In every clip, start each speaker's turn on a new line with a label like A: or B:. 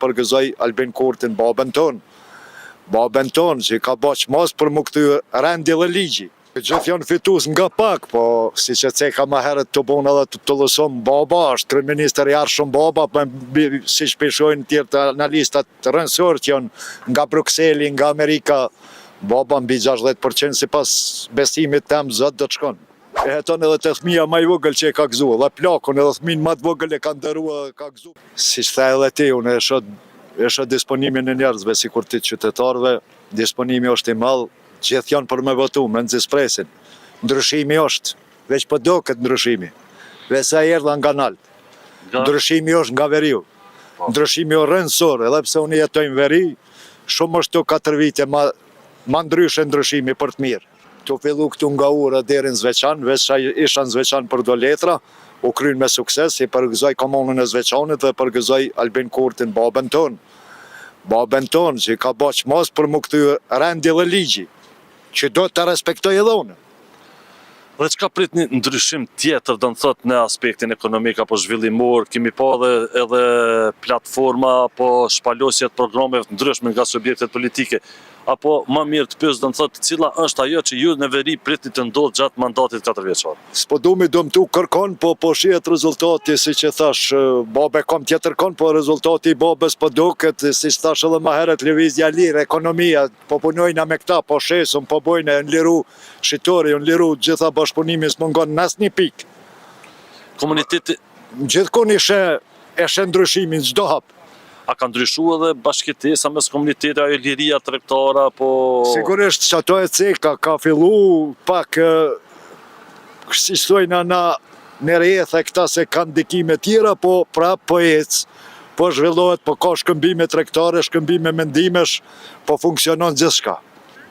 A: Përgëzoj Albin Kurtin, babën tonë që ka baq mas për më këty rendi dhe ligji. Gjithë janë fitus nga pak, po si që ceka ma herët të bon edhe të lësom baba, është kryeministër i arshëm baba, si shpeshojnë tjerë të analistat të rënsor që janë nga Bruxelli, nga Amerika, baba mbi 60% si pas besimit tem zot do të shkon. E heton edhe të thmija ma i vogël që e ka gëzu, dhe plakon edhe thmin ma të vogël e ka ndërua ka gëzu. Si shte edhe ti, unë e shë disponimin e njerëzve, si kur ti qytetarve, disponimi është i madh, gjithë janë për me votu, me nëzispresin. Ndryshimi është, veç për do këtë ndryshimi, veç sa erdha nga nalt. Ndryshimi është nga veriu, ndryshimi është rëndësor, edhe pse unë jetojnë veri, shumë është të 4 vite ma ndryshe ndryshimi për të mirë. Të fillu këtu nga ura deri në Zveçan, veç sa isha në Zveçan për do letra, u kryen me sukses, i përgëzoj komunën e Zveçanit dhe përgëzoj Albin Kurtin, babën tonë që ka baq mas për më këty rendi dhe ligji, që do të respektoj edhe unë.
B: Dhe çka prit një ndryshim tjetër, do në thot në aspektin ekonomik apo zhvillimor, kemi pa edhe platforma apo shpalosjet programeve të ndryshme nga subjektet politike, apo ma mirë të pyes, do në thot, cila është ajo që ju në veri pritni të ndodhë gjatë mandatit 4 vjeçar?
A: S'po du mi dëmë tu kërkon, po shihet rezultati, si që thash, babe kom tjetër kon, po rezultati i babes po duket, si që thash edhe ma heret, lëvizja lirë, ekonomia, po punojna me këta, po shesëm, po bojnë, në liru shitori, në liru gjitha bashkëpunimi, s'mungon nas një pikë.
B: Komuniteti...
A: Gjithkun ishe ndryshimin, çdo hap.
B: A ka ndryshu edhe bashkëtesa mes komunitete, ajo liria tregtare, po...
A: Sigurisht që ato e ceka ka fillu pak, si stojna në rjethe këta se kanë ndikime tjera, po prap po ecë, po zhvillohet, po ka shkëmbime tregtare, shkëmbime mendimesh, po funksionon gjithçka.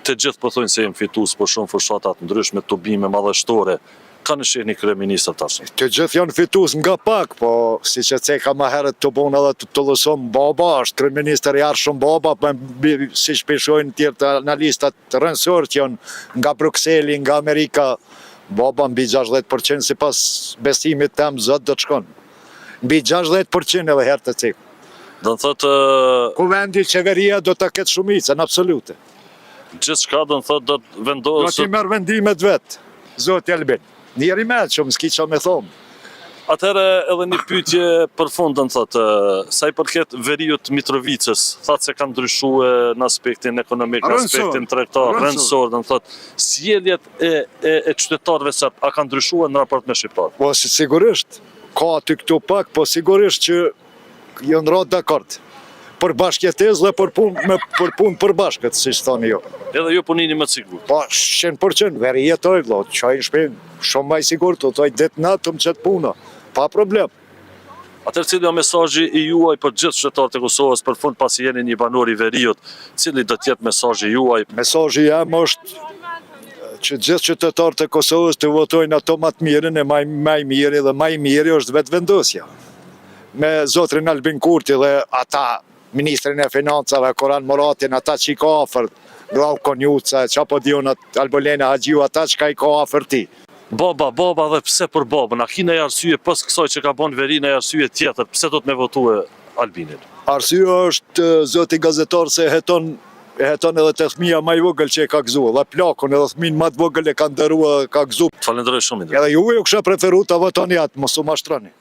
B: Të gjithë po thonë se jem fitus për shumë fushatat ndryshme, tubime madhështore, ka në shihni kryeministër tash?
A: Të gjithë janë fitus nga pak, po si që ceka ma herët të bon edhe të lësom baba, është kryeministër i arshëm baba, si shpeshojnë tjerë të analistat të rënsor që janë nga Bruxelli, nga Amerika, baba mbi 60% si pas besimit tem zot do të shkon. Mbi 60% edhe herë të cekë.
B: Do në thotë...
A: Ku vendi qeveria do të ketë shumicën, absolute.
B: Gjithë shka do në thotë do të vendosë...
A: Do t'i merë vendimet vetë, zoti Albin. Njeri me që më s'ki që me thomë.
B: Atëherë edhe një pyetje për fund, do në thotë, sa i përket veriut Mitrovicës, thatë se ka ndryshue në aspektin ekonomik, në aspektin tregtar, rëndësor, do në thotë, sjelljet e qytetarëve sërbë, a ka ndryshue në raport me shqiptarë?
A: Po, sigurisht, ka aty këtu pak, po sigurisht që jënë ratë dakord. Për bashkjetez dhe për punë për bashkët, si që thoni jo.
B: Edhe ju punini më të sigur?
A: Po, 100%, veri jetoj, qajnë shpinë, shumë maj sigur, të toj ditë natë më qëtë puna, pa problem.
B: Atër cili o mesazhi i juaj për gjithë qytetarët e Kosovës, për fund pasi jeni një banor i veriut, cili do tjetë mesazhi juaj?
A: Mesazhi jam është që gjithë qytetarët e Kosovës të votojnë ato më të mirën e maj mirë, dhe maj mirë është vetë vendosja. Me zotrin Albin Kurti dhe ata, Ministrin e Financave, Koran Moratin, ata që i ka afer, Glau Konjuca, që apo dionat Albolena Haxhiu, ata që ka i ka afer ti.
B: Baba dhe pse për babën, a ki në arsye pës kësaj që ka bon veri në arsye tjetër, pse do të me votu e Albinin?
A: Arsye është zoti gazetar se heton edhe të thmija ma i vogël që e ka gëzu, dhe plakon edhe thmin ma të vogël e ka ndërua ka gëzu.
B: Falenderoj shumë.
A: Edhe juve ju kësha preferu të votoni atë, mos u mashtroni.